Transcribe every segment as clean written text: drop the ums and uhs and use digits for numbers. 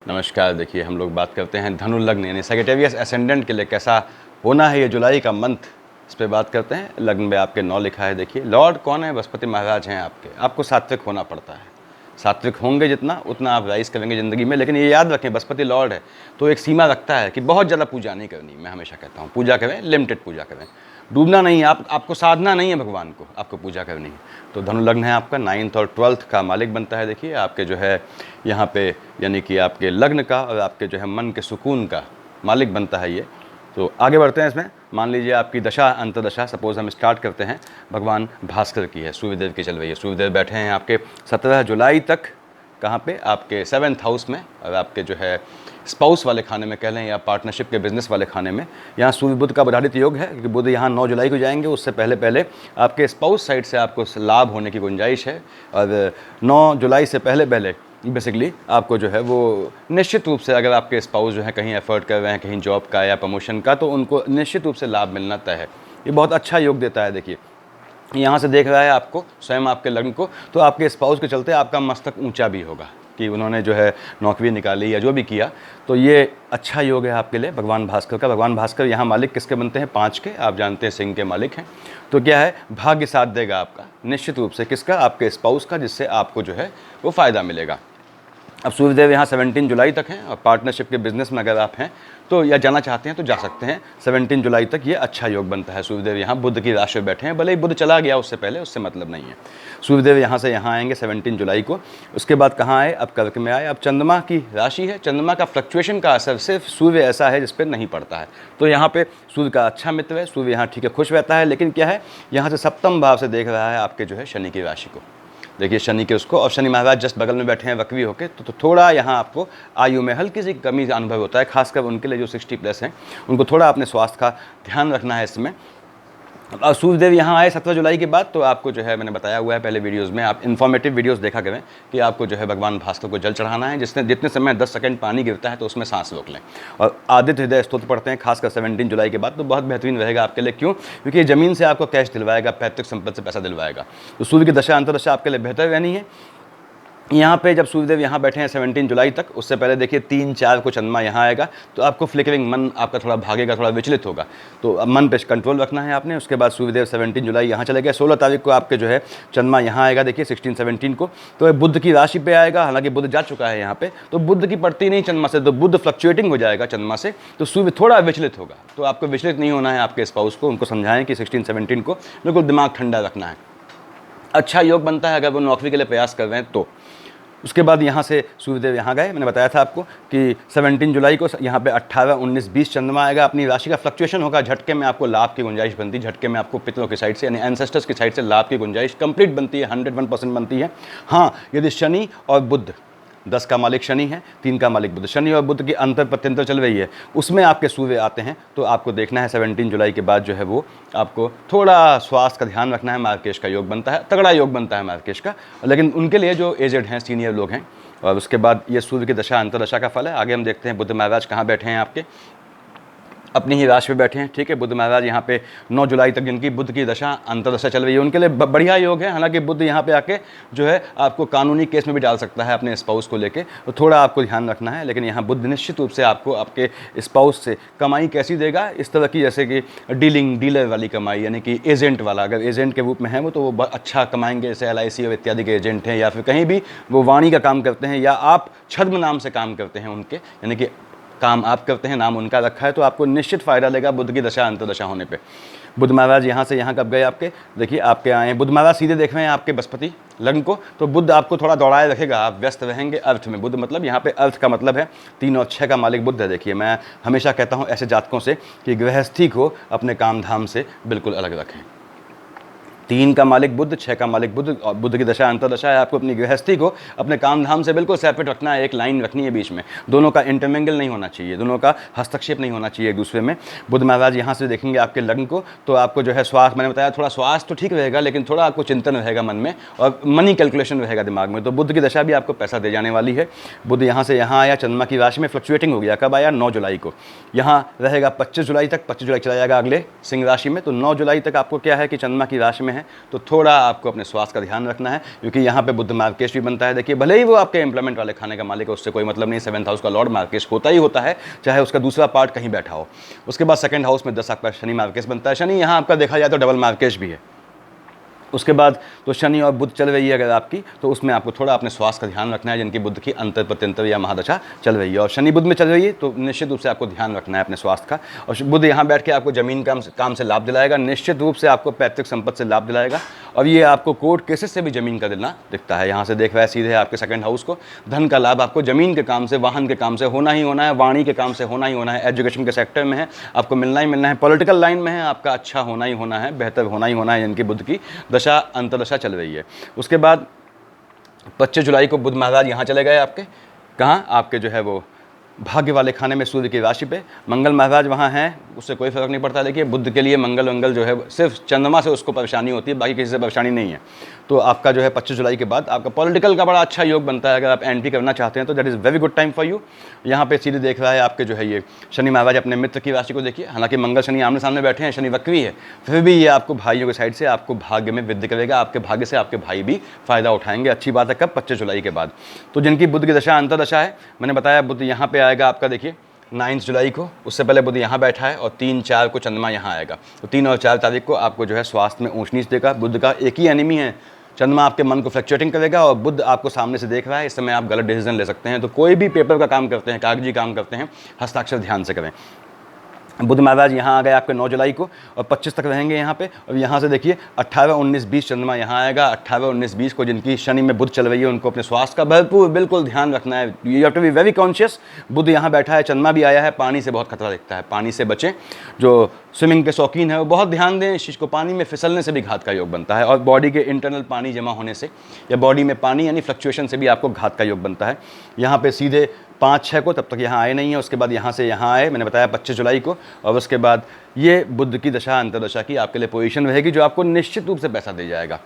नमस्कार। देखिए, हम लोग बात करते हैं धनु लग्न यानी सैजिटेरियस एसेंडेंट के लिए कैसा होना है ये जुलाई का मंथ, इस पे बात करते हैं। लग्न में आपके 9 लिखा है। देखिए, लॉर्ड कौन है? बृहस्पति महाराज हैं आपके। आपको सात्विक होना पड़ता है। सात्विक होंगे जितना उतना आप राइज करेंगे ज़िंदगी में। लेकिन ये याद रखें, बृहस्पति लॉर्ड है तो एक सीमा रखता है कि बहुत ज़्यादा पूजा नहीं करनी। मैं हमेशा कहता हूँ पूजा करें, लिमिटेड पूजा करें, डूबना नहीं है। आपको साधना नहीं है भगवान को, आपको पूजा करनी है। तो धनु लग्न है आपका, 9th और 12th का मालिक बनता है। देखिए, आपके जो है यहाँ पे यानी कि आपके लग्न का और आपके जो है मन के सुकून का मालिक बनता है ये। तो आगे बढ़ते हैं इसमें। मान लीजिए आपकी दशा अंतर्दशा, सपोज हम स्टार्ट करते हैं, भगवान भास्कर की है, सूर्यदेव की चल रही है। सूर्यदेव बैठे हैं आपके 17 जुलाई तक कहाँ पे? आपके 7th हाउस में, और आपके जो है स्पाउस वाले खाने में कह लें या पार्टनरशिप के बिजनेस वाले खाने में। यहाँ सूर्य बुध का बुधादित योग है क्योंकि बुध यहाँ 9 जुलाई को जाएंगे। उससे पहले पहले आपके स्पाउस साइड से आपको लाभ होने की गुंजाइश है। और 9 जुलाई से पहले पहले बेसिकली आपको जो है वो निश्चित रूप से, अगर आपके स्पाउस जो है कहीं एफर्ट कर रहे हैं कहीं जॉब का या प्रमोशन का, तो उनको निश्चित रूप से लाभ मिलना तय है। ये बहुत अच्छा योग देता है। देखिए, यहाँ से देख रहा है आपको, स्वयं आपके लग्न को, तो आपके स्पाउस के चलते आपका मस्तक ऊंचा भी होगा कि उन्होंने जो है नौकरी निकाली या जो भी किया। तो ये अच्छा योग है आपके लिए भगवान भास्कर का। भगवान भास्कर यहाँ मालिक किसके बनते हैं? 5 के। आप जानते हैं सिंह के मालिक हैं। तो क्या है, भाग्य साथ देगा आपका निश्चित रूप से। किसका? आपके स्पाउस का, जिससे आपको जो है वो फ़ायदा मिलेगा। अब सूर्यदेव यहाँ 17 जुलाई तक हैं, और पार्टनरशिप के बिजनेस में अगर आप हैं तो या जाना चाहते हैं तो जा सकते हैं। 17 जुलाई तक ये अच्छा योग बनता है। सूर्यदेव यहाँ बुध की राशि में बैठे हैं, भले ही बुध चला गया उससे पहले, उससे मतलब नहीं है। सूर्यदेव यहाँ से यहाँ आएंगे 17 जुलाई को। उसके बाद कहाँ आए? अब कर्क में आए। अब चंद्रमा की राशि है, चंद्रमा का फ्लक्चुएशन का असर सिर्फ सूर्य ऐसा है जिस पर नहीं पड़ता है। तो यहाँ पे सूर्य का अच्छा मित्र है, सूर्य यहाँ ठीक है, खुश रहता है। लेकिन क्या है, यहाँ से सप्तम भाव से देख रहा है आपके जो है शनि की राशि को। देखिए शनि के उसको, और शनि महाराज जस्ट बगल में बैठे हैं वक्री होके। तो थोड़ा यहाँ आपको आयु में हल्की सी कमी का अनुभव होता है, खासकर उनके लिए जो 60+ हैं। उनको थोड़ा अपने स्वास्थ्य का ध्यान रखना है इसमें। अब सूर्यदेव यहाँ आए 17 जुलाई के बाद, तो आपको जो है मैंने बताया हुआ है पहले वीडियोस में, आप इन्फॉर्मेटिव वीडियोस देखा करें कि आपको जो है भगवान भास्कर को जल चढ़ाना है। जितने समय 10 सेकंड पानी गिरता है तो उसमें सांस रोक लें, और आदित्य हृदय स्तोत्र पढ़ते हैं खासकर 17 जुलाई के बाद, तो बहुत बेहतरीन रहेगा आपके लिए। क्यों? क्योंकि ये ज़मीन से आपको कैश दिलवाएगा, पैतृक संपत्ति से पैसा दिलवाएगा। तो सूर्य की दशा अंतर्दशा आपके लिए बेहतर रहनी है। यहाँ पे जब सूर्यदेव यहाँ बैठे हैं 17 जुलाई तक, उससे पहले देखिए 3-4 को चंद्रमा यहाँ आएगा, तो आपको फ्लिकरिंग मन आपका थोड़ा भागेगा, थोड़ा विचलित होगा। तो अब मन पे कंट्रोल रखना है आपने। उसके बाद सूर्यदेव 17 जुलाई यहाँ चले गए। 16 तारीख को आपके जो है चंद्रमा यहाँ आएगा, देखिए 16-17 को। तो बुध की राशि पे आएगा, हालांकि बुध जा चुका है यहाँ पे, तो बुध की पड़ती नहीं चंद्रमा से, तो बुध फ्लक्चुएटिंग हो जाएगा चंद्रमा से, तो सूर्य थोड़ा विचलित होगा। तो आपको विचलित नहीं होना है। आपके स्पाउस को उनको समझाएं कि 16-17 को बिल्कुल दिमाग ठंडा रखना है। अच्छा योग बनता है अगर वो नौकरी के लिए प्रयास कर रहे हैं तो। उसके बाद यहाँ से सूर्यदेव यहाँ गए। मैंने बताया था आपको कि 17 जुलाई को यहाँ पे 18, 19, 20 चंद्रमा आएगा। अपनी राशि का फ्लक्चुएशन होगा। झटके में आपको लाभ की गुंजाइश बनती है। झटके में आपको पितरों की साइड से यानी एंसेस्टर्स की साइड से लाभ की गुंजाइश कंप्लीट बनती है, 101% बनती है। हाँ, यदि शनि और बुध, 10 का मालिक शनि है, 3 का मालिक बुध, शनि और बुध की अंतर प्रत्यंतर चल रही है, उसमें आपके सूर्य आते हैं, तो आपको देखना है 17 जुलाई के बाद जो है वो आपको थोड़ा स्वास्थ्य का ध्यान रखना है। मार्केश का योग बनता है, तगड़ा योग बनता है मार्केश का, लेकिन उनके लिए जो एजेड हैं, सीनियर लोग हैं। और उसके बाद ये सूर्य की दशा अंतर्दशा का फल है। आगे हम देखते हैं बुध महाराज कहाँ बैठे हैं आपके, अपनी ही राशि पे बैठे हैं। ठीक है, बुध महाराज यहाँ पे 9 जुलाई तक जिनकी बुध की दशा अंतर्दशा चल रही है, उनके लिए बढ़िया योग है। हालांकि बुध यहाँ पे आके जो है आपको कानूनी केस में भी डाल सकता है अपने स्पाउस को लेके, तो थोड़ा आपको ध्यान रखना है। लेकिन यहाँ बुध निश्चित रूप से आपको आपके स्पाउस से कमाई कैसी देगा, इस तरह की जैसे कि डीलर वाली कमाई, यानी कि एजेंट वाला। अगर एजेंट के रूप में है वो, तो वो अच्छा कमाएंगे, जैसे LIC और इत्यादि के एजेंट हैं, या फिर कहीं भी वो वाणी का काम करते हैं, या आप छद्म नाम से काम करते हैं उनके, यानी कि काम आप करते हैं, नाम उनका रखा है, तो आपको निश्चित फ़ायदा लेगा बुध की दशा अंतर्दशा होने पे। बुध महाराज यहाँ से यहाँ कब गए आपके? देखिए आपके आए हैं बुध महाराज, सीधे देख रहे हैं आपके बृहस्पति लग्न को, तो बुध आपको थोड़ा दौड़ाए रखेगा, आप व्यस्त रहेंगे अर्थ में। बुध मतलब यहाँ पे अर्थ का मतलब है 3 और 6 का मालिक बुध है। देखिए मैं हमेशा कहता हूँ ऐसे जातकों से कि गृहस्थी को अपने काम धाम से बिल्कुल अलग रखें। 3 का मालिक बुध, 6 का मालिक बुध, और बुध की दशा अंतर्दशा है। आपको अपनी गृहस्थी को अपने काम धाम से बिल्कुल सेपरेट रखना है। एक लाइन रखनी है बीच में, दोनों का इंटरमिंगल नहीं होना चाहिए, दोनों का हस्तक्षेप नहीं होना चाहिए एक दूसरे में। बुध महाराज यहाँ से देखेंगे आपके लग्न को, तो आपको जो है स्वास्थ्य, मैंने बताया थोड़ा स्वास्थ्य तो ठीक रहेगा, लेकिन थोड़ा आपको चिंतन रहेगा मन में, और मनी कैलकुलेशन रहेगा दिमाग में। तो बुध की दशा भी आपको पैसा दे जाने वाली है। बुध यहाँ से यहाँ आया, चंद्रमा की राशि में फ्लक्चुएटिंग हो गया। कब आया? 9 जुलाई को। यहाँ रहेगा 25 जुलाई तक, 25 जुलाई चला जाएगा अगले सिंह राशि में। तो 9 जुलाई तक आपको क्या है कि चंद्रमा की राशि में है, हैं तो थोड़ा आपको अपने स्वास्थ्य का ध्यान रखना है, क्योंकि यहाँ पे बुध मार्केश भी बनता है। देखिए भले ही वो आपके एम्प्लॉयमेंट वाले खाने का मालिक है, उससे कोई मतलब नहीं, 7th हाउस का लॉर्ड मार्केश होता ही होता है, चाहे उसका दूसरा पार्ट कहीं बैठा हो। उसके बाद 2nd हाउस में 10 आपका शनि मार्केश बनता है। शनि यहाँ आपका देखा जाए तो डबल मार्केश भी है। उसके बाद तो शनि और बुध चल रही है अगर आपकी, तो उसमें आपको थोड़ा अपने स्वास्थ्य का ध्यान रखना है, जिनकी बुध की अंतर प्रत्यंतर या महादशा चल रही है। और शनि बुध में चल रही है तो निश्चित रूप से आपको ध्यान रखना है अपने स्वास्थ्य का। और बुध यहाँ बैठ के आपको जमीन काम से लाभ दिलाएगा, निश्चित रूप से आपको पैतृक संपत्ति से लाभ दिलाएगा। और ये आपको कोर्ट केसेस से भी जमीन का दिलना दिखता है। यहाँ से देख रहा है सीधे आपके 2nd हाउस को, धन का लाभ आपको जमीन के काम से, वाहन के काम से होना ही होना है, वाणी के काम से होना ही होना है, एजुकेशन के सेक्टर में है आपको मिलना ही मिलना है, पॉलिटिकल लाइन में है आपका अच्छा होना ही होना है, बेहतर होना ही होना है, जिनकी बुध की दशा अंतर्दशा चल रही है। उसके बाद 25 जुलाई को बुध महाराज यहाँ चले गए आपके, कहाँ, आपके जो है वो भाग्य वाले खाने में सूर्य की राशि पे। मंगल महाराज वहाँ हैं, उससे कोई फर्क नहीं पड़ता। देखिए बुध के लिए मंगल जो है सिर्फ चंद्रमा से उसको परेशानी होती है, बाकी किसी से परेशानी नहीं है। तो आपका जो है 25 जुलाई के बाद आपका पॉलिटिकल का बड़ा अच्छा योग बनता है। अगर आप एंट्री करना चाहते हैं तो that is very good time for you. यहाँ पे सीधे देख रहा है आपके जो है ये शनि महाराज अपने मित्र की राशि को देखिए। हालांकि मंगल शनि आमने सामने बैठे हैं, शनि वक्री है, फिर भी ये आपको भाइयों के साइड से आपको भाग्य में वृद्धि करेगा। आपके भाग्य से आपके भाई भी फायदा उठाएंगे। अच्छी बात है। कब? 25 जुलाई के बाद। तो जिनकी बुध की दशा अंतर्दशा है, मैंने बताया बुध यहाँ पे आएगा आपका, देखिए 9 जुलाई को, उससे पहले बुध यहाँ बैठा है, और 3-4 को चंद्रमा यहाँ आएगा। तो 3 और 4 तारीख को आपको जो है स्वास्थ्य में ऊंच नीच देगा। बुध का एक ही एनिमी है, चंद्रमा आपके मन को फ्लक्चुएटिंग करेगा, और बुध आपको सामने से देख रहा है। इस समय आप गलत डिसीजन ले सकते हैं। तो कोई भी पेपर का काम करते हैं, कागजी काम करते हैं, हस्ताक्षर ध्यान से करें। बुध महाराज यहाँ आ गए आपके 9 जुलाई को, और 25 तक रहेंगे यहाँ पे। और यहाँ से देखिए 18, 19, 20 चंद्रमा यहाँ आएगा। 18, 19, 20 को जिनकी शनि में बुध चल रही है, उनको अपने स्वास्थ्य का भरपूर बिल्कुल ध्यान रखना है। You have to be very conscious. बुध यहाँ बैठा है, चंद्रमा भी आया है, पानी से बहुत खतरा दिखता है, पानी से बचें। जो स्विमिंग के शौकीन है वो बहुत ध्यान दें इस चीज़ को। पानी में फिसलने से भी घात का योग बनता है, और बॉडी के इंटरनल पानी जमा होने से या बॉडी में पानी यानी फ्लक्चुएशन से भी आपको घात का योग बनता है। यहाँ पे सीधे 5-6 को, तब तक यहाँ आए नहीं है, उसके बाद यहाँ से यहाँ आए, मैंने बताया 25 जुलाई को। और उसके बाद ये बुध की दशा अंतर्दशा की आपके लिए पोजीशन रहेगी, जो आपको निश्चित रूप से पैसा दे जाएगा।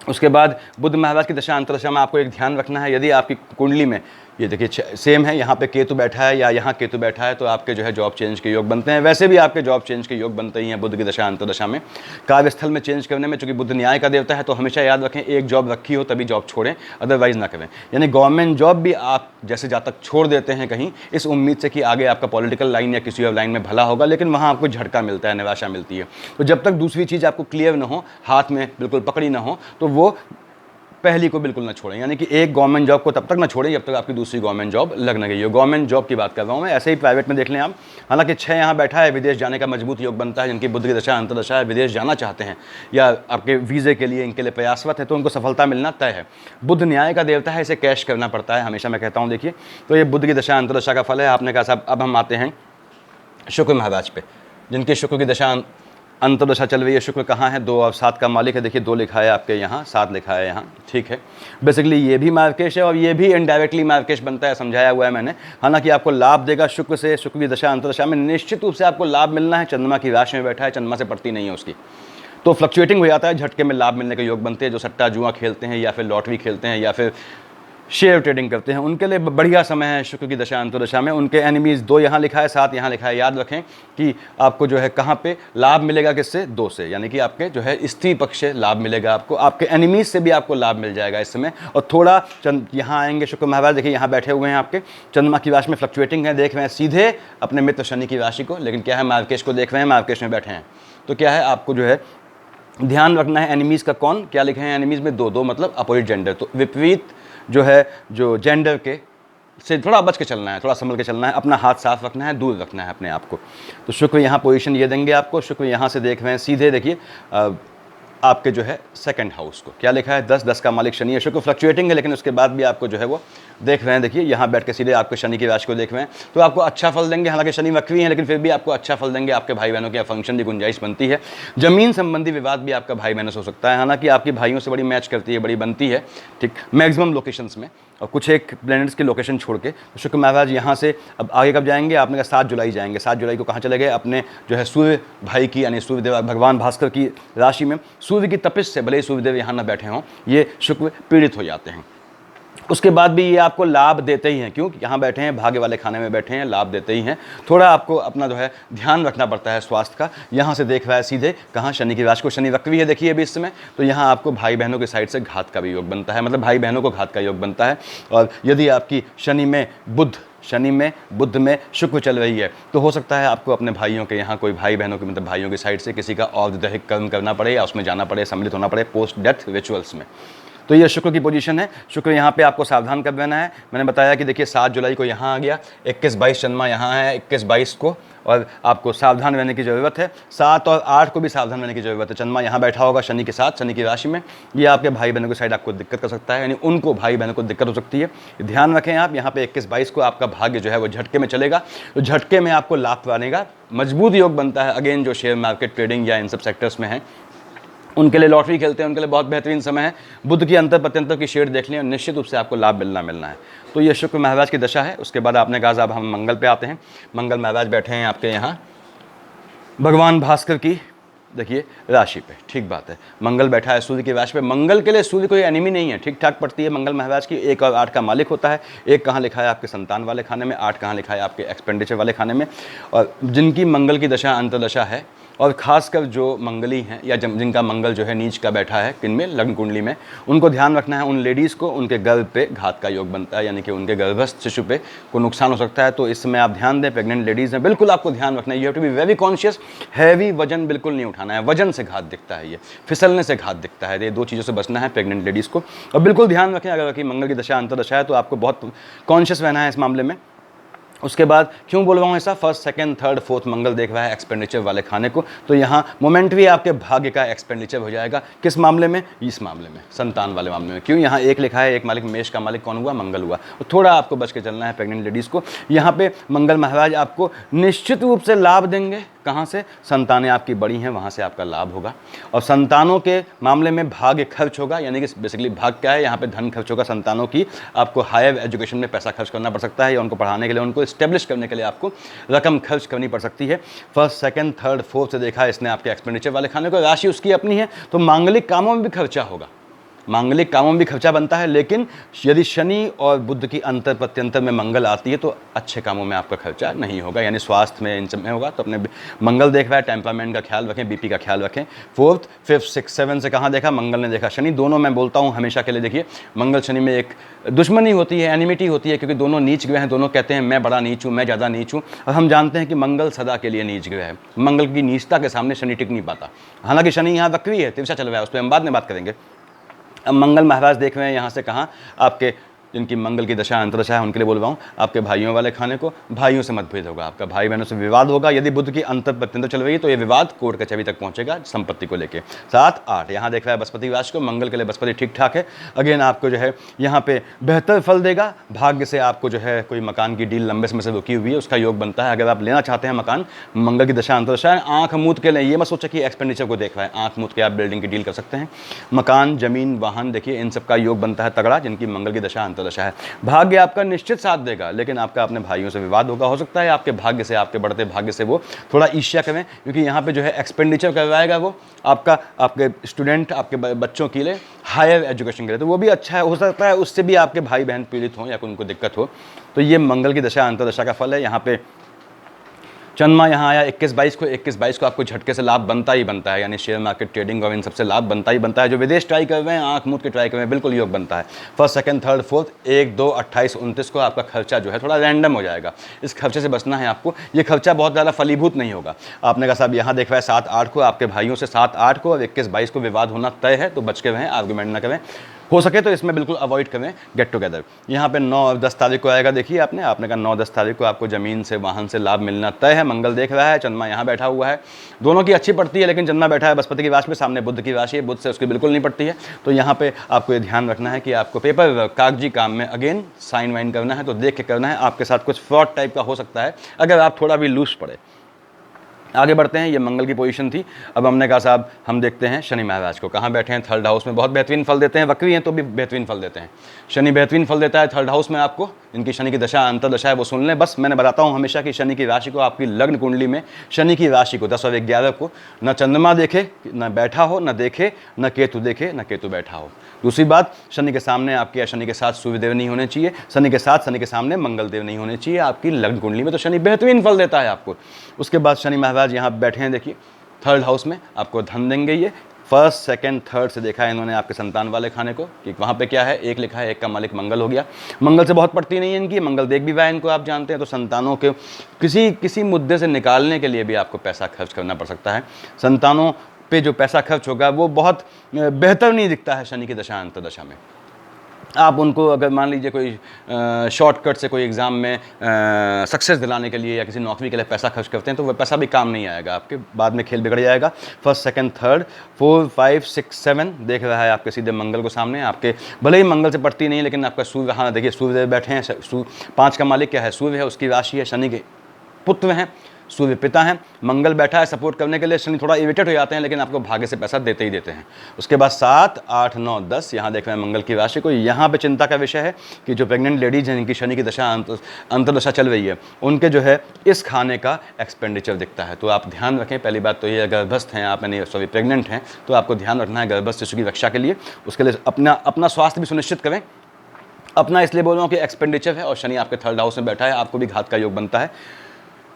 उसके बाद बुध महाराज की दशा अंतर्दशा में आपको एक ध्यान रखना है, यदि आपकी कुंडली में ये देखिए सेम है, यहाँ पे केतु बैठा है या यहाँ केतु बैठा है, तो आपके जो है जॉब चेंज के योग बनते हैं। वैसे भी आपके जॉब चेंज के योग बनते ही हैं बुध की दशा अंतर्दशा में। कार्यस्थल में चेंज करने में, चूंकि बुध न्याय का देवता है, तो हमेशा याद रखें एक जॉब रखी हो तभी जॉब छोड़ें, अदरवाइज ना करें। यानी गवर्नमेंट जॉब भी आप जैसे जातक छोड़ देते हैं कहीं, इस उम्मीद से कि आगे आपका पॉलिटिकल लाइन या किसी और लाइन में भला होगा, लेकिन वहाँ आपको झटका मिलता है, निराशा मिलती है। तो जब तक दूसरी चीज़ आपको क्लियर ना हो, हाथ में बिल्कुल पकड़ी ना हो, तो वो पहली को बिल्कुल ना छोड़ें। यानी कि एक गवर्नमेंट जॉब को तब तक ना छोड़ें जब तक आपकी दूसरी गवर्नमेंट जॉब लग न गई हो। गवर्नमेंट जॉब की बात कर रहा हूँ मैं, ऐसे ही प्राइवेट में देख लें आप। हालांकि 6 यहाँ बैठा है, विदेश जाने का मजबूत योग बनता है। जिनकी बुध की दशा अंतर्दशा है, विदेश जाना चाहते हैं या आपके वीज़े के लिए इनके लिए प्रयासवत है, तो उनको सफलता मिलना तय है। बुध न्याय का देवता है, इसे कैश करना पड़ता है, हमेशा मैं कहता हूँ। देखिए तो ये बुध की दशा अंतर्दशा का फल है। आपने कहा साहब अब हम आते हैं शुक्र महाराज पे, जिनकी शुक्र की दशा अंतर्दशा चल रही है। शुक्र कहाँ है? 2 और 7 का मालिक है। देखिए 2 लिखा है आपके यहाँ, 7 लिखा है यहाँ, ठीक है। बेसिकली ये भी मार्केश है और ये भी इनडायरेक्टली मार्केश बनता है, समझाया हुआ है मैंने। हालांकि आपको लाभ देगा शुक्र से, शुक्र की दशा अंतर्दशा में निश्चित रूप से आपको लाभ मिलना है। चंद्रमा की राशि में बैठा है, चंद्रमा से पड़ती नहीं है उसकी, तो फ्लक्चुएटिंग हो जाता है, झटके में लाभ मिलने के योग बनते हैं। जो सट्टा जुआ खेलते हैं या फिर लॉटरी खेलते हैं या फिर शेयर ट्रेडिंग करते हैं, उनके लिए बढ़िया समय है शुक्र की दशा अंतर्दशा में। उनके एनिमीज़ 2 यहाँ लिखा है, 7 यहाँ लिखा है। याद रखें कि आपको जो है कहाँ पे लाभ मिलेगा, किससे? 2 से, यानी कि आपके जो है स्त्री पक्ष से लाभ मिलेगा आपको, आपके एनिमीज़ से भी आपको लाभ मिल जाएगा इस समय। और थोड़ा यहाँ आएंगे शुक्र महाराज, देखिए यहाँ बैठे हुए हैं आपके, चंद्रमा की राशि में फ्लक्चुएटिंग है, देख रहे हैं सीधे अपने मित्र शनि की राशि को, लेकिन क्या है मार्केश को देख रहे हैं, मार्केश में बैठे हैं। तो क्या है, आपको जो है ध्यान रखना है एनिमीज़ का। कौन क्या लिखे हैं एनिमीज़ में? 2 मतलब अपोजिट जेंडर, तो विपरीत जो है जो जेंडर के से थोड़ा बच के चलना है, थोड़ा संभल के चलना है, अपना हाथ साफ रखना है, दूर रखना है अपने आप को। तो शुक्र यहाँ पोजीशन ये देंगे आपको। शुक्र यहाँ से देख रहे हैं सीधे, देखिए आपके जो है 2nd हाउस को क्या लिखा है? 10 का मालिक शनि है। शुक्र फ्लक्चुएटिंग है, लेकिन उसके बाद भी आपको जो है वो देख रहे हैं, देखिए यहाँ बैठ के सीधे आपके शनि की राशि को देख रहे हैं, तो आपको अच्छा फल देंगे। हालांकि शनि वक्री हैं, लेकिन फिर भी आपको अच्छा फल देंगे। आपके भाई बहनों के फंक्शन की गुंजाइश बनती है। जमीन संबंधी विवाद भी आपका भाई बहनों से हो सकता है, हालांकि आपकी भाइयों से बड़ी मैच करती है, बड़ी बनती है, ठीक, मैक्सिमम लोकेशंस में, और कुछ एक प्लैनेट्स के लोकेशन छोड़ के। तो शुक्र महाराज यहाँ से अब आगे कब जाएंगे? आपने कहा 7 जुलाई जाएंगे। 7 जुलाई को कहाँ चले गए? अपने जो है सूर्य भाई की, यानी सूर्यदेव भगवान भास्कर की राशि में। सूर्य की तपिश से भले ही सूर्यदेव यहाँ ना बैठे हों, ये शुक्र पीड़ित हो जाते हैं। उसके बाद भी ये आपको लाभ देते ही हैं, क्यों? यहाँ बैठे हैं, भाग्य वाले खाने में बैठे हैं, लाभ देते ही हैं। थोड़ा आपको अपना जो है ध्यान रखना पड़ता है स्वास्थ्य का। यहाँ से देख रहा है सीधे कहाँ, शनि की राशि को, शनि वक्री है देखिए अभी इस समय, तो यहाँ आपको भाई बहनों की साइड से घात का भी योग बनता है, मतलब भाई बहनों को घात का योग बनता है। और यदि आपकी शनि में बुध में शुक्र चल रही है तो हो सकता है आपको अपने भाइयों के यहाँ, कोई भाई बहनों के मतलब भाइयों की साइड से किसी का औपचारिक कर्म करना पड़े या उसमें जाना पड़े, सम्मिलित होना पड़े पोस्ट डेथ रिचुअल्स में। तो ये शुक्र की पोजीशन है। शुक्र यहाँ पे आपको सावधान कर देना है। मैंने बताया कि देखिए 7 जुलाई को यहाँ आ गया, 21-22 चंद्रमा यहाँ है 21-22 को, और आपको सावधान रहने की ज़रूरत है। 7 और 8 को भी सावधान रहने की ज़रूरत है। चंद्रमा यहाँ बैठा होगा शनि के साथ, शनि की राशि में, ये आपके भाई बहनों की साइड आपको दिक्कत कर सकता है, यानी उनको, भाई बहनों को दिक्कत हो सकती है। ध्यान रखें आप, यहाँ पे 21-22 को आपका भाग्य जो है वो झटके में चलेगा, तो झटके में आपको लाभ पानेगा, मजबूत योग बनता है। अगेन जो शेयर मार्केट, ट्रेडिंग या इन सब सेक्टर्स में हैं उनके लिए, लॉटरी खेलते हैं उनके लिए बहुत बेहतरीन समय है। बुध की अंतर प्रत्यंतर की शेयर देख लें और निश्चित रूप से आपको लाभ मिलना है। तो ये शुक्र महाराज की दशा है। उसके बाद आपने कहा साहब हम मंगल पे आते हैं। मंगल महाराज बैठे हैं आपके यहाँ भगवान भास्कर की देखिए राशि पे, ठीक बात है। मंगल बैठा है सूर्य की राशि पे। मंगल के लिए सूर्य कोई एनिमी नहीं है, ठीक ठाक पड़ती है मंगल महाराज की। 1 और 8 का मालिक होता है। 1 कहाँ लिखा है आपके संतान वाले खाने में, 8 कहाँ लिखा है आपके एक्सपेंडिचर वाले खाने में। और जिनकी मंगल की दशा अंतर्दशा है, और खासकर जो मंगली हैं या जिनका मंगल जो है नीच का बैठा है किनमें, लग्न कुंडली में, उनको ध्यान रखना है। उन लेडीज़ को उनके गर्भ पे घात का योग बनता है, यानी कि उनके गर्भस्थ शिशु पे को नुकसान हो सकता है। तो इस समय आप ध्यान दें, प्रेग्नेंट लेडीज़ हैं, बिल्कुल आपको ध्यान रखना है। You have to be very conscious. Heavy वजन बिल्कुल नहीं उठाना है, वजन से घात दिखता है, ये फिसलने से घात दिखता है। ये 2 चीज़ों से बचना है प्रेग्नेंट लेडीज़ को। और बिल्कुल ध्यान रखें, अगर कि मंगल की दशा अंतर्दशा है तो आपको बहुत कॉन्शियस रहना है इस मामले में। उसके बाद क्यों बोल रहा हूँ ऐसा, 1st, 2nd, 3rd, 4th मंगल देख रहा है एक्सपेंडिचर वाले खाने को, तो यहाँ मोमेंटरी आपके भाग्य का एक्सपेंडिचर हो जाएगा। किस मामले में? इस मामले में, संतान वाले मामले में। क्यों? यहाँ 1 लिखा है, 1 मालिक, मेष का मालिक कौन हुआ? मंगल हुआ। तो थोड़ा आपको बच के चलना है प्रेग्नेंट लेडीज़ को। यहाँ पे मंगल महाराज आपको निश्चित रूप से लाभ देंगे। कहाँ से? संतानें आपकी बड़ी हैं, वहाँ से आपका लाभ होगा। और संतानों के मामले में भाग्य खर्च होगा, यानी कि बेसिकली भाग क्या है, यहाँ पे धन खर्च होगा संतानों की। आपको हायर एजुकेशन में पैसा खर्च करना पड़ सकता है, या उनको पढ़ाने के लिए, उनको इस्टेब्लिश करने के लिए आपको रकम खर्च करनी पड़ सकती है। 1st, 2nd, 3rd, 4th से देखा है इसने आपके एक्सपेंडिचर वाले खाने को। राशि उसकी अपनी है, तो मांगलिक कामों में भी खर्चा होगा, मांगलिक कामों में भी खर्चा बनता है। लेकिन यदि शनि और बुध की अंतर प्रत्यंतर में मंगल आती है तो अच्छे कामों में आपका खर्चा नहीं होगा, यानी स्वास्थ्य में, इन सब में होगा। तो अपने मंगल देख रहा है, टेम्परामेंट का ख्याल रखें, बीपी का ख्याल रखें। 4th, 5th, 6th, 7 से कहाँ देखा? मंगल ने देखा शनि। दोनों मैं बोलता हूँ हमेशा के लिए, देखिए मंगल शनि में एक दुश्मनी होती है, एनिमिटी होती है, क्योंकि दोनों नीच ग्रह हैं। दोनों कहते हैं मैं बड़ा नीच हूँ, मैं ज़्यादा नीच हूँ। और हम जानते हैं कि मंगल सदा के लिए नीच ग्रह है। मंगल की नीचता के सामने शनि टिक नहीं पाता। हालांकि शनि यहाँ वक्री है, तिरछा चल रहा है, उस पर हम बाद में बात करेंगे। अब मंगल महाराज देख रहे हैं यहाँ से कहाँ, आपके जिनकी मंगल की दशा अंतरदशा है उनके लिए बोल रहा हूँ, आपके भाइयों वाले खाने को। भाइयों से मतभेद होगा, आपका भाई बहनों से विवाद होगा। यदि बुध की अंतर प्रत्यंतर चल रही है तो ये विवाद कोर्ट कचहरी तक पहुंचेगा संपत्ति को लेकर। 7, 8 यहाँ देख रहा है बृहस्पति राशि को। मंगल के लिए बृहस्पति ठीक ठाक है। अगेन आपको जो है यहाँ पे बेहतर फल देगा। भाग्य से आपको जो है कोई मकान की डील लंबे समय से रुकी हुई है, उसका योग बनता है। अगर आप लेना चाहते हैं मकान, मंगल की दशा अंतरदशा है, आँख मूद के लिए, ये मत सोचा कि एक्सपेंडिचर को देख रहा है, आँख मूद के आप बिल्डिंग की डील कर सकते हैं। मकान, जमीन, वाहन, देखिए इन सब का योग बनता है तगड़ा, जिनकी मंगल की दशा अंतरदशा है। भाग्य आपका निश्चित साथ देगा, लेकिन आपका अपने भाइयों से विवाद होगा। हो सकता है आपके भाग्य से, आपके बढ़ते भाग्य से वो थोड़ा ईर्ष्या करें, क्योंकि यहाँ पे जो है एक्सपेंडिचर करवाएगा वो आपका, आपके स्टूडेंट, आपके बच्चों के लिए हायर एजुकेशन के लिए, तो वो भी अच्छा है। हो सकता है उससे भी आपके भाई बहन पीड़ित हों या कोई उनको दिक्कत हो। तो ये मंगल की दशा अंतरदशा का फल है। यहाँ पे चंद्रमा यहाँ आया 21-22 को। 21-22 को आपको झटके से लाभ बनता ही बनता है, यानी शेयर मार्केट, ट्रेडिंग और इन सबसे लाभ बनता ही बनता है। जो विदेश ट्राई कर रहे हैं, आँख मूद के ट्राई कर रहे हैं, बिल्कुल योग बनता है। 1st, 2nd, 3rd, 4th, 1, 2, 28, 29 को आपका खर्चा जो है थोड़ा रैंडम हो जाएगा। इस खर्चे से बचना है आपको। ये खर्चा बहुत ज़्यादा फलीभूत नहीं होगा। आपने कहा साहब यहाँ देख रहा है 7, 8 को, आपके भाइयों से 7, 8 को और 21-22 को विवाद होना तय है, तो बच के रहें, आर्गूमेंट ना करें। हो सके तो इसमें बिल्कुल अवॉइड करें गेट टुगेदर। यहाँ पे 9 और 10 तारीख को आएगा। देखिए आपने कहा 9-10 तारीख को आपको ज़मीन से, वाहन से लाभ मिलना तय है। मंगल देख रहा है, चंद्रमा यहाँ बैठा हुआ है। दोनों की अच्छी पड़ती है, लेकिन चंद्रमा बैठा है बृहस्पति की राशि में, सामने बुध की राशि है, बुध से उसकी बिल्कुल नहीं पड़ती है। तो यहाँ पे आपको ये ध्यान रखना है कि आपको पेपर कागजी काम में अगेन साइन वाइन करना है तो देख के करना है। आपके साथ कुछ फ्रॉड टाइप का हो सकता है अगर आप थोड़ा भी लूज पड़े। आगे बढ़ते हैं, ये मंगल की पोजीशन थी। अब हमने कहा साहब हम देखते हैं शनि महाराज को, कहाँ बैठे हैं, थर्ड हाउस में। बहुत बेहतरीन फल देते हैं, वक्री हैं तो भी बेहतरीन फल देते हैं। शनि बेहतरीन फल देता है थर्ड हाउस में आपको। इनकी शनि की दशा अंतर्दशा है वो सुन लें बस। मैंने बताता हूँ हमेशा कि शनि की राशि को, आपकी लग्न कुंडली में शनि की राशि को 10 और 11 को न चंद्रमा देखे, न बैठा हो, न देखे, न केतु देखे, न केतु बैठा हो। दूसरी बात, शनि के सामने आपके या शनि के साथ सूर्यदेव नहीं होने चाहिए, शनि के साथ शनि के सामने मंगल देव नहीं होने चाहिए आपकी लग्न कुंडली में, तो शनि बेहतरीन फल देता है आपको। उसके बाद शनि महाराज यहाँ बैठे हैं, देखिए थर्ड हाउस में आपको धन देंगे। ये फर्स्ट सेकंड थर्ड से देखा है इन्होंने आपके संतान वाले खाने को, कि वहाँ पे क्या है, एक लिखा है, एक का मालिक मंगल हो गया। मंगल से बहुत पड़ती नहीं है इनकी, मंगल देख भी रहा है इनको, आप जानते हैं। तो संतानों के किसी मुद्दे से निकालने के लिए भी आपको पैसा खर्च करना पड़ सकता है। संतानों पे जो पैसा खर्च होगा वो बहुत बेहतर नहीं दिखता है शनि की दशा अंतर्दशा में। आप उनको अगर मान लीजिए कोई शॉर्टकट से कोई एग्ज़ाम में सक्सेस दिलाने के लिए या किसी नौकरी के लिए पैसा खर्च करते हैं तो वह पैसा भी काम नहीं आएगा आपके, बाद में खेल बिगड़ जाएगा। फर्स्ट सेकंड थर्ड 4 5 6 7 देख रहा है आपके सीधे मंगल को सामने आपके, भले ही मंगल से पड़ती नहीं लेकिन आपका सूर्य, हाँ देखिए सूर्य बैठे हैं। 5 का मालिक क्या है, सूर्य है, उसकी राशि है, शनि के पुत्र हैं, सूर्य पिता हैं। मंगल बैठा है सपोर्ट करने के लिए, शनि थोड़ा इरिटेट हो जाते हैं लेकिन आपको भाग्य से पैसा देते ही देते हैं। उसके बाद 7 8 9 10 यहाँ देख रहे हैं मंगल की राशि को। यहाँ पे चिंता का विषय है कि जो प्रेग्नेंट लेडीज हैं जिनकी शनि की दशा अंतर्दशा चल रही है, उनके जो है इस खाने का एक्सपेंडिचर दिखता है, तो आप ध्यान रखें। पहली बात तो ये, गर्भस्थ हैं आप, यानी सॉरी प्रेग्नेंट हैं, तो आपको ध्यान रखना है गर्भस्थ शिशु की रक्षा के लिए। उसके लिए अपना स्वास्थ्य भी सुनिश्चित करें। अपना इसलिए बोल रहा हूँ कि एक्सपेंडिचर है और शनि आपके थर्ड हाउस में बैठा है, आपको भी घात का योग बनता है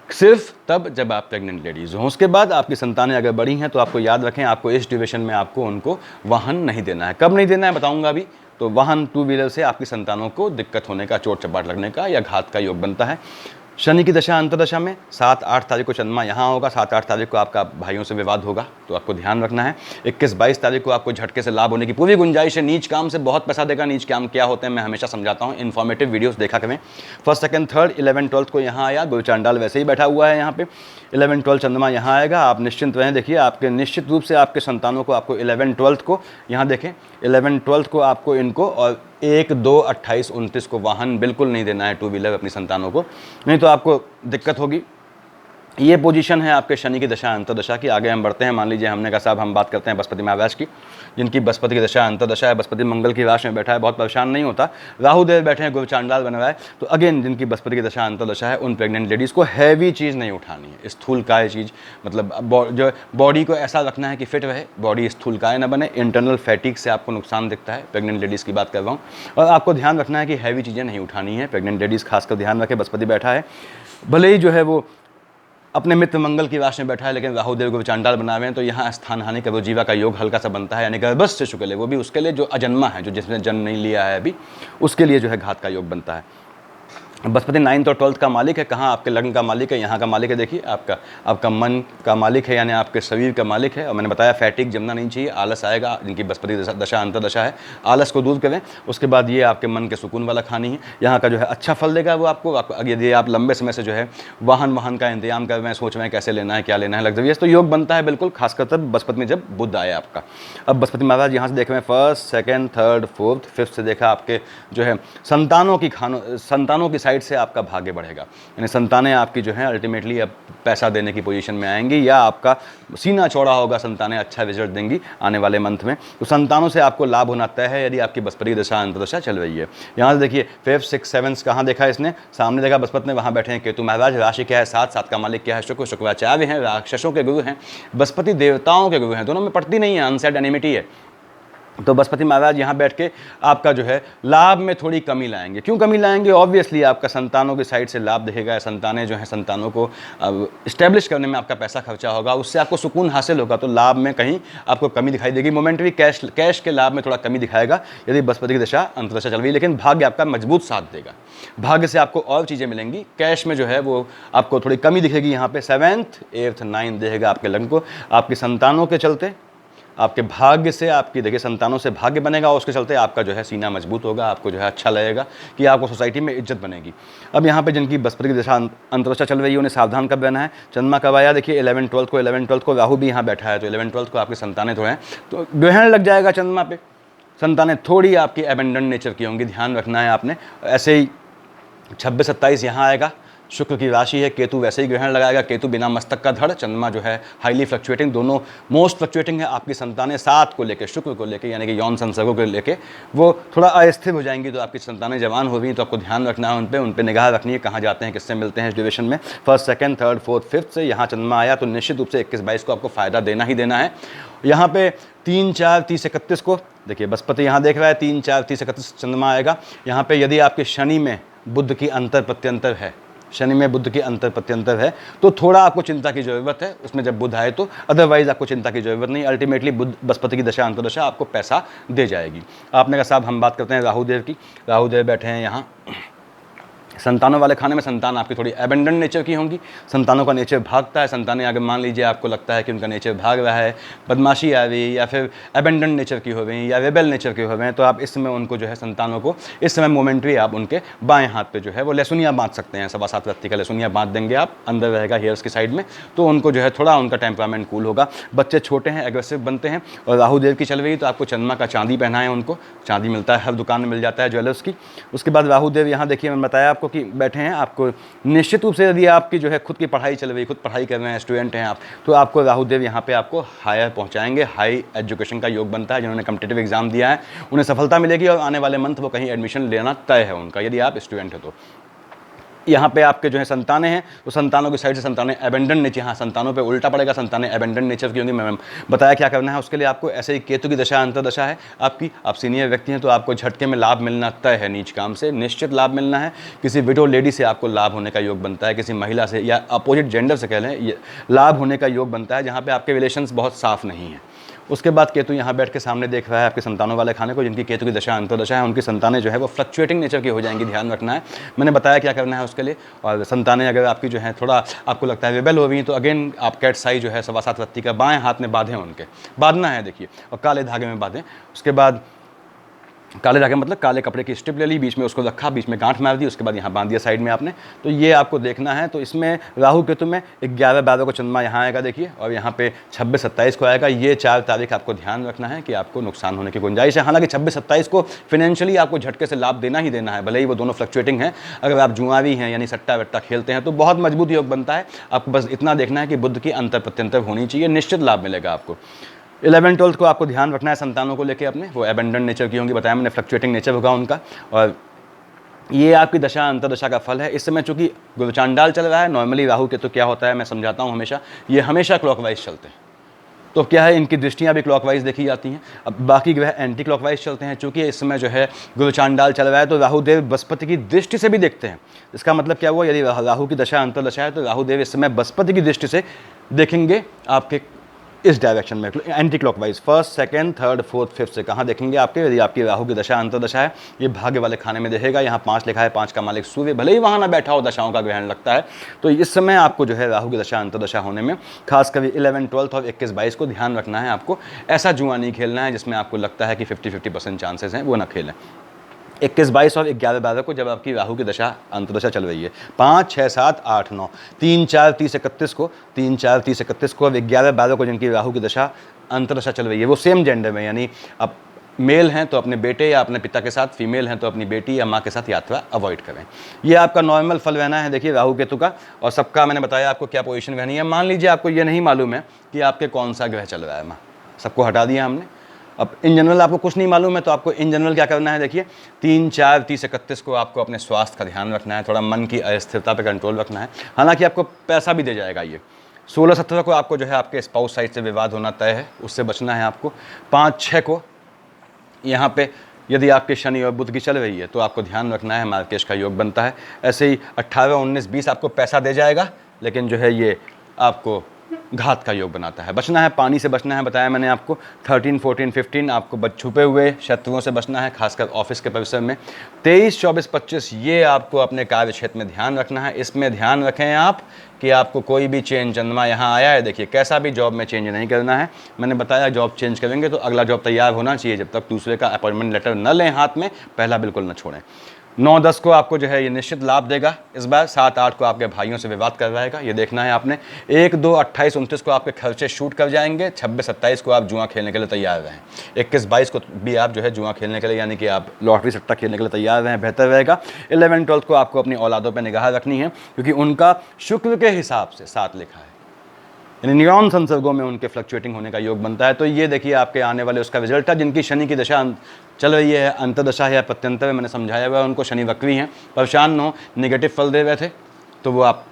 सिर्फ तब जब आप प्रेग्नेंट लेडीज़ हों। उसके बाद आपकी संतानें अगर बड़ी हैं तो आपको याद रखें, आपको इस ड्यूरेशन में आपको उनको वाहन नहीं देना है। कब नहीं देना है बताऊंगा अभी। तो वाहन 2 व्हीलर से आपकी संतानों को दिक्कत होने का, चोट चपाट लगने का या घात का योग बनता है। शनि की दशा अंतर्दशा में 7 8 तारीख को चंद्रमा यहाँ होगा, 7 8 तारीख को आपका भाइयों से विवाद होगा, तो आपको ध्यान रखना है। 21 22 तारीख को आपको झटके से लाभ होने की पूरी गुंजाइश है। नीच काम से बहुत पैसा देगा। नीच काम क्या होते हैं मैं हमेशा समझाता हूँ, इन्फॉर्मेटिव वीडियोस देखा करें। फर्स्ट सेकंड थर्ड 11 12 को यहाँ आया, गुरु चांडाल वैसे ही बैठा हुआ है यहाँ पे। 11 12 चंद्रमा यहाँ आएगा, आप निश्चिंत रहें। देखिए आपके निश्चित रूप से आपके संतानों को, आपको 11 12 को यहाँ देखें, 11 12 को आपको इनको, और 1 2 28 29 को वाहन बिल्कुल नहीं देना है 2 व्हीलर अपनी संतानों को, नहीं तो आपको दिक्कत होगी। ये पोजीशन है आपके शनि की दशा अंतर्दशा की। आगे हम बढ़ते हैं। मान लीजिए हमने कहा साहब हम बात करते हैं बृहस्पति महाराज की, जिनकी बृहस्पति की दशा अंतर्दशा है। बृहस्पति मंगल की राशि में बैठा है, बहुत परेशान नहीं होता। राहु देव बैठे हैं, गुरु चांडाल बना हुआ है। तो अगेन जिनकी बृहस्पति की दशा अंतर्दशा है, उन प्रेग्नेंट लेडीज़ को हैवी चीज़ नहीं उठानी है, स्थूलकाय चीज़, मतलब जो बॉडी को ऐसा रखना है कि फिट रहे, बॉडी स्थूलकाय न बने। इंटरनल फैटिक से आपको नुकसान दिखता है, प्रेग्नेंट लेडीज़ की बात कर रहा हूँ। और आपको ध्यान रखना है कि हैवी चीज़ें नहीं उठानी है, प्रेग्नेंट लेडीज़ खासकर ध्यान रखें। बृहस्पति बैठा है, भले ही जो है वो अपने मित्र मंगल की राशि में बैठा है लेकिन राहु देव को चांडाल बना हुए हैं, तो यहाँ स्थान हानि का जीवा का योग हल्का सा बनता है, यानी गर्भस्थ शिशु के लिए, वो भी उसके लिए जो अजन्मा है, जो जिसने जन्म नहीं लिया है अभी, उसके लिए जो है घात का योग बनता है। बृहस्पति 9th और 12th का मालिक है। कहाँ आपके लग्न का मालिक है, यहाँ का मालिक है। देखिए आपका मन का मालिक है, यानी आपके शरीर का मालिक है। और मैंने बताया फैटिक जमना नहीं चाहिए, आलस आएगा। जिनकी बृहस्पति दशा अंतर्दशा है, आलस को दूर करें। उसके बाद ये आपके मन के सुकून वाला खानी है। यहाँ का जो है अच्छा फल देगा वो आपको। यदि आप लंबे समय से जो है वाहन का इंतजाम कर रहे हैं, सोच रहे हैं कैसे लेना है, क्या लेना है, लग्जरियस, तो योग बनता है बिल्कुल, खासकर तब बृहस्पति में जब बुध आया आपका। अब बृहस्पति महाराज यहाँ से देख रहे हैं, first second third fourth fifth से देखा आपके जो है संतानों की साइड से आपका भाग्य बढ़ेगा, यानी संतानें आपकी जो है अल्टीमेटली अब पैसा देने की पोजीशन में आएंगी, या आपका सीना चौड़ा होगा, संतानें अच्छा रिजल्ट देंगी आने वाले मंथ में। तो संतानों से आपको लाभ होना तय है यदि आपकी बृहस्पति दशा अंतर्दशा चल रही है। यहाँ से देखिए 5 6 7 कहाँ देखा इसने, सामने देखा बृहस्पति ने, वहाँ बैठे हैं केतु महाराज। राशि क्या है 7, 7 का मालिक क्या है शुक्र, शुक्राचार्य हैं, राक्षसों के गुरु हैं, बृहस्पति देवताओं के गुरु हैं, दोनों में पड़ती नहीं है, अनसेड एनिमिटी है। तो बृहस्पति महाराज यहाँ बैठ के आपका जो है लाभ में थोड़ी कमी लाएंगे। क्यों कमी लाएंगे? ऑब्वियसली आपका संतानों की साइड से लाभ दिखेगा, संतानें जो हैं संतानों को इस्टेब्लिश करने में आपका पैसा खर्चा होगा, उससे आपको सुकून हासिल होगा, तो लाभ में कहीं आपको कमी दिखाई देगी। मोमेंटरी कैश के लाभ में थोड़ा कमी दिखाएगा यदि बृहस्पति की दशा अंतर्दशा चल रही है, लेकिन भाग्य आपका मजबूत साथ देगा, भाग्य से आपको और चीज़ें मिलेंगी। कैश में जो है वो आपको थोड़ी कमी दिखेगी। यहाँ पे 7th 8th 9th देगा आपके लग्न को, आपकी संतानों के चलते, आपके भाग्य से, आपकी देखिए संतानों से भाग्य बनेगा और उसके चलते आपका जो है सीना मजबूत होगा, आपको जो है अच्छा लगेगा कि आपको सोसाइटी में इज्जत बनेगी। अब यहाँ पे जिनकी बृहस्पति की दशा अंतर्दशा चल रही है उन्हें सावधान कब रहना है। चंद्रमा कब आया, देखिए 11 12 को राहु भी यहाँ बैठा है, तो 11 12 को आपकी संतानें थोड़े हैं तो ग्रहण लग जाएगा चंद्रमा पे, संतानें थोड़ी आपकी एबेंडेंट नेचर की होंगी, ध्यान रखना है आपने। ऐसे ही 26 27 यहाँ आएगा, शुक्र की राशि है, केतु वैसे ही ग्रहण लगाएगा, केतु बिना मस्तक का धड़, चंद्रमा जो है हाईली फ्लक्चुएटिंग, दोनों मोस्ट फ्लक्चुएटिंग है। आपकी संतानें 7 को लेकर, शुक्र को लेकर यानी कि यौन संसर्गों को लेकर वो थोड़ा अस्थिर हो जाएंगी। तो आपकी संतानें जवान हो गई तो आपको ध्यान रखना है, उन पर निगाह रखनी है, कहाँ जाते हैं, किससे मिलते हैं इस ड्यूरेशन में। First, second, third, fourth, fifth से यहाँ चंद्रमा आया तो निश्चित रूप से 21-22 को आपको फ़ायदा देना ही देना है। यहाँ पे 3, 4, 30, 31 को देखिए बृहस्पति यहाँ देख रहा है, 3, 4, 30, 31 चंद्रमा आएगा। यहाँ पे यदि आपके शनि में बुध की अंतर प्रत्यंतर है, शनि में बुध की अंतर प्रत्यंतर है तो थोड़ा आपको चिंता की जरूरत है उसमें जब बुध आए तो, अदरवाइज आपको चिंता की जरूरत नहीं। अल्टीमेटली बुध बृहस्पति की दशा अंतर्दशा आपको पैसा दे जाएगी। आपने कहा साहब हम बात करते हैं राहुदेव की, राहुदेव बैठे हैं यहाँ संतानों वाले खाने में। संतान आपकी थोड़ी एबेंडेंट नेचर की होंगी, संतानों का नेचर भागता है। संतानें अगर मान लीजिए आपको लगता है कि उनका नेचर भाग रहा है, बदमाशी आ रही या फिर एबेंडेंट नेचर की हो गई या रेबेल नेचर की हो गए, तो आप इस समय उनको जो है संतानों को इस समय मोमेंट्री आप उनके बाएं हाथ पे जो है वो लहसुनिया बांध सकते हैं। 7.25 रत्ती का लहसुनिया बांध देंगे आप, अंदर रहेगा हेयर्स की साइड में, तो उनको जो है थोड़ा उनका टेम्परामेंट कूल होगा। बच्चे छोटे हैं, एग्रेसिव बनते हैं। और राहुदेव की चल रही तो आपको चंद्रमा का चांदी पहना है, उनको चांदी मिलता है, हर दुकान में मिल जाता है ज्वेलर्स की। उसके बाद राहुदेव यहाँ देखिए मैंने बताया आपको कि बैठे हैं। आपको निश्चित रूप से यदि आपकी जो है खुद की पढ़ाई चल रही, खुद पढ़ाई कर रहे हैं, स्टूडेंट हैं आप, तो आपको राहुदेव यहाँ पे आपको हायर पहुँचाएंगे। हाई एजुकेशन का योग बनता है। जिन्होंने कॉम्पिटिटिव एग्जाम दिया है उन्हें सफलता मिलेगी और आने वाले मंथ वो कहीं एडमिशन लेना तय है उनका, यदि आप स्टूडेंट हो तो। यहाँ पे आपके जो है संतानें हैं तो संतानों की साइड से संतानें एबेंडेंट नेचर, हाँ संतानों पे उल्टा पड़ेगा, संतानें एबेंडेंट नेचर की होंगी। मैं बताया क्या करना है उसके लिए आपको। ऐसे ही केतु की दशा अंतर्दशा है आपकी, आप सीनियर व्यक्ति हैं तो आपको झटके में लाभ मिलना तय है, नीच काम से निश्चित लाभ मिलना है। किसी विडो लेडी से आपको लाभ होने का योग बनता है, किसी महिला से या अपोजिट जेंडर से कह लें लाभ होने का योग बनता है, जहाँ पे आपके रिलेशंस बहुत साफ नहीं है। उसके बाद केतु यहाँ बैठ के सामने देख रहा है आपके संतानों वाले खाने को, जिनकी केतु की दशा अंतर्दशा है, उनकी संतानें जो है वो फ्लक्चुएटिंग नेचर की हो जाएंगी, ध्यान रखना है। मैंने बताया क्या करना है उसके लिए। और संतानें अगर आपकी जो है थोड़ा आपको लगता है रेबेल हो गई तो अगेन आप कैट साई जो है 7.25 रत्ती का बाएं हाथ में बांधें, उनके बांधना है देखिए, और काले धागे में बांधें। उसके बाद काले धागे मतलब काले कपड़े की स्ट्रिप ले ली, बीच में उसको रखा, बीच में गांठ मार दी, उसके बाद यहाँ बांध दिया साइड में आपने। तो ये आपको देखना है। तो इसमें राहु केतु में 11-12 को चंद्रमा यहाँ आएगा देखिए, और यहाँ पे 26-27 को आएगा। ये 4 तारीख आपको ध्यान रखना है कि आपको नुकसान होने की गुंजाइश है। हालांकि 26-27 को फिनेंशियली आपको झटके से लाभ देना ही देना है, भले ही वो दोनों फ्लक्चुएटिंग हैं। अगर आप जुआरी हैं यानी सट्टा वट्टा खेलते हैं तो बहुत मजबूत योग बनता है। आपको बस इतना देखना है कि बुध की अंतर प्रत्यंतर होनी चाहिए, निश्चित लाभ मिलेगा आपको। 11-12 को आपको ध्यान रखना है संतानों को लेके अपने, वो एबेंडेंट नेचर की होंगी, बताया मैंने, फ्लक्चुएटिंग नेचर होगा उनका। और ये आपकी दशा अंतर्दशा का फल है। इस समय चूंकि गुरुचांडाल चल रहा है, नॉर्मली राहु के तो क्या होता है मैं समझाता हूँ हमेशा, ये हमेशा क्लॉकवाइज चलते हैं। तो क्या है, इनकी दृष्टियाँ भी क्लॉकवाइज देखी जाती हैं। अब बाकी ग्रह एंटी क्लॉकवाइज चलते हैं। चूंकि इस समय जो है गुरुचांडाल चल रहा है तो राहुदेव बृहस्पति की दृष्टि से भी देखते हैं। इसका मतलब क्या हुआ, यदि राहु की दशा अंतर्दशा है तो राहुदेव इस समय बृहस्पति की दृष्टि से देखेंगे आपके इस डायरेक्शन में, anti clockwise. First, second, third, fourth, fifth से कहाँ देखेंगे आपके, यदि आपकी राहु की दशा अंतर्दशा है, ये भाग्य वाले खाने में देखेगा। यहाँ 5 लिखा है, 5 का मालिक सूर्य, भले ही वहाँ ना बैठा हो, दशाओं का ग्रहण लगता है। तो इस समय आपको जो है राहु की दशा अंतर्दशा होने में खासकर 11-12 और 21-22 को ध्यान रखना है। आपको ऐसा जुआ नहीं खेलना है जिसमें आपको लगता है कि 50-50% चांसेस हैं, वो ना खेलें। 21-22 और 11-12 को जब आपकी राहु की दशा अंतर्दशा चल रही है, 5, 6, 7, 8, 9, 3, 4, 30, 31 को, 3, 4, 30, 31 को, अब 11-12 को जिनकी राहु की दशा अंतर्दशा चल रही है, वो सेम जेंडर में, यानी अब मेल हैं तो अपने बेटे या अपने पिता के साथ, फीमेल हैं तो अपनी बेटी या माँ के साथ यात्रा अवॉइड करें। ये आपका नॉर्मल फल रहना है देखिए राहु केतु का। और सबका मैंने बताया आपको क्या पोजीशन रहनी है। मान लीजिए आपको ये नहीं मालूम है कि आपके कौन सा ग्रह चल रहा है, सबको हटा दिया हमने। अब इन जनरल आपको कुछ नहीं मालूम है तो आपको इन जनरल क्या करना है देखिए, 3, 4, 30, 31 को आपको अपने स्वास्थ्य का ध्यान रखना है, थोड़ा मन की अस्थिरता पे कंट्रोल रखना है। हालांकि आपको पैसा भी दे जाएगा ये। 16-17 को आपको जो है आपके स्पाउस साइड से विवाद होना तय है, उससे बचना है आपको। 5-6 को यहाँ पे यदि आपके शनि और बुध की चल रही है तो आपको ध्यान रखना है, मार्केश का योग बनता है। ऐसे ही 18, 19, 20 आपको पैसा दे जाएगा, लेकिन जो है ये आपको घात का योग बनाता है। बचना है, पानी से बचना है, बताया मैंने आपको। 13, 14, 15 आपको छुपे हुए शत्रुओं से बचना है, खासकर ऑफिस के परिसर में। 23, 24, 25 ये आपको अपने कार्य क्षेत्र में ध्यान रखना है। इसमें ध्यान रखें आप कि आपको कोई भी चेंज, चंद्रमा यहाँ आया है देखिए, कैसा भी जॉब में चेंज नहीं करना है। मैंने बताया जॉब चेंज करेंगे तो अगला जॉब तैयार होना चाहिए, जब तक दूसरे का अपॉइंटमेंट लेटर न लें हाथ में, पहला बिल्कुल न छोड़ें। 9-10 को आपको जो है ये निश्चित लाभ देगा इस बार। 7-8 को आपके भाइयों से विवाद करवाएगा, ये देखना है आपने। 1-2 28-29 को आपके खर्चे शूट कर जाएंगे। 26-27 को आप जुआ खेलने के लिए तैयार रहें। 21-22 को भी आप जो है जुआ खेलने के लिए, यानी कि आप लॉटरी सट्टा खेलने के लिए तैयार रहें, बेहतर रहेगा। 11-12 को आपको अपनी औलादों पर निगाह रखनी है, क्योंकि उनका शुक्र के हिसाब से 7 लिखा है, यानी न्यूरॉन संसर्गों में उनके फ्लक्चुएटिंग होने का योग बनता है। तो ये देखिए आपके आने वाले उसका रिजल्ट है। जिनकी शनि की दशा चल रही है, अंतर्दशा है या प्रत्यंतर है, मैंने समझाया हुआ है, उनको शनि वक्री हैं, परेशान न हो। निगेटिव फल दे रहे थे तो वो आप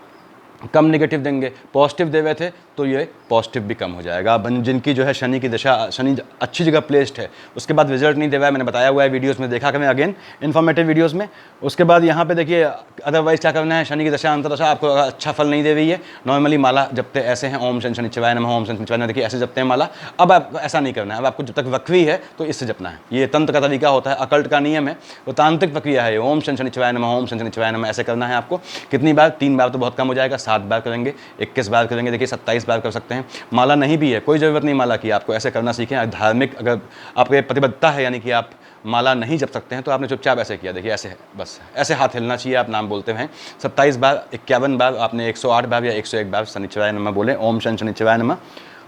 कम निगेटिव देंगे, पॉजिटिव दे रहे थे तो ये पॉजिटिव भी कम हो जाएगा। अब जिनकी जो है शनि की दशा, शनि अच्छी जगह प्लेस्ड है, उसके बाद रिजल्ट नहीं दे रहा है, मैंने बताया हुआ है वीडियोस में, देखा करें अगेन इन्फॉर्मेटिव वीडियोस में। उसके बाद यहाँ पे देखिए अदरवाइज क्या करना है, शनि की दशा अंतर्दशा आपको अच्छा फल नहीं दे रही है, नॉर्मली माला जपते ऐसे हैं, ओम शनि शनिचवाय नमः, ओम शनि शनिचवाय नमः, देखिए ऐसे जपते हैं माला। अब आप ऐसा नहीं करना है, अब आपको जब तक वक्री है तो इससे जपना है। ये तंत्र का तरीका होता है, अकल्ट का नियम है, वो तांत्रिक प्रक्रिया है। ओम शनि शनिचवाय नमः, ओम शनि शनिचवाय नमः ऐसे करना है आपको। कितनी बार? 3 बार तो बहुत कम हो जाएगा, 7 बार करेंगे, 21 बार करेंगे, देखिए 27 बार कर सकते हैं। माला नहीं भी है, कोई ज़रूरत नहीं माला की, आपको ऐसे करना सीखें। धार्मिक अगर आपके प्रतिबद्धता है, यानी कि आप माला नहीं जप सकते हैं, तो आपने चुपचाप ऐसे किया, देखिए ऐसे, बस ऐसे हाथ हिलना चाहिए, आप नाम बोलते हैं। 27 बार, 51 बार, आपने 108 बार या 101 बार शनिचवाय नमः बोले, ओम शनि शनिचवाय नमः,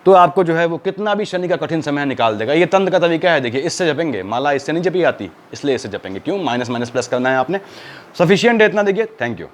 तो आपको जो है वो कितना भी शनि का कठिन समय निकाल देगा। ये तंत्र का तरीका है, देखिए इससे जपेंगे, माला इससे नहीं जपी आती, इसलिए इससे जपेंगे। क्यों? माइनस माइनस प्लस करना है आपने। सफिशिएंट है इतना, देखिए। Thank you.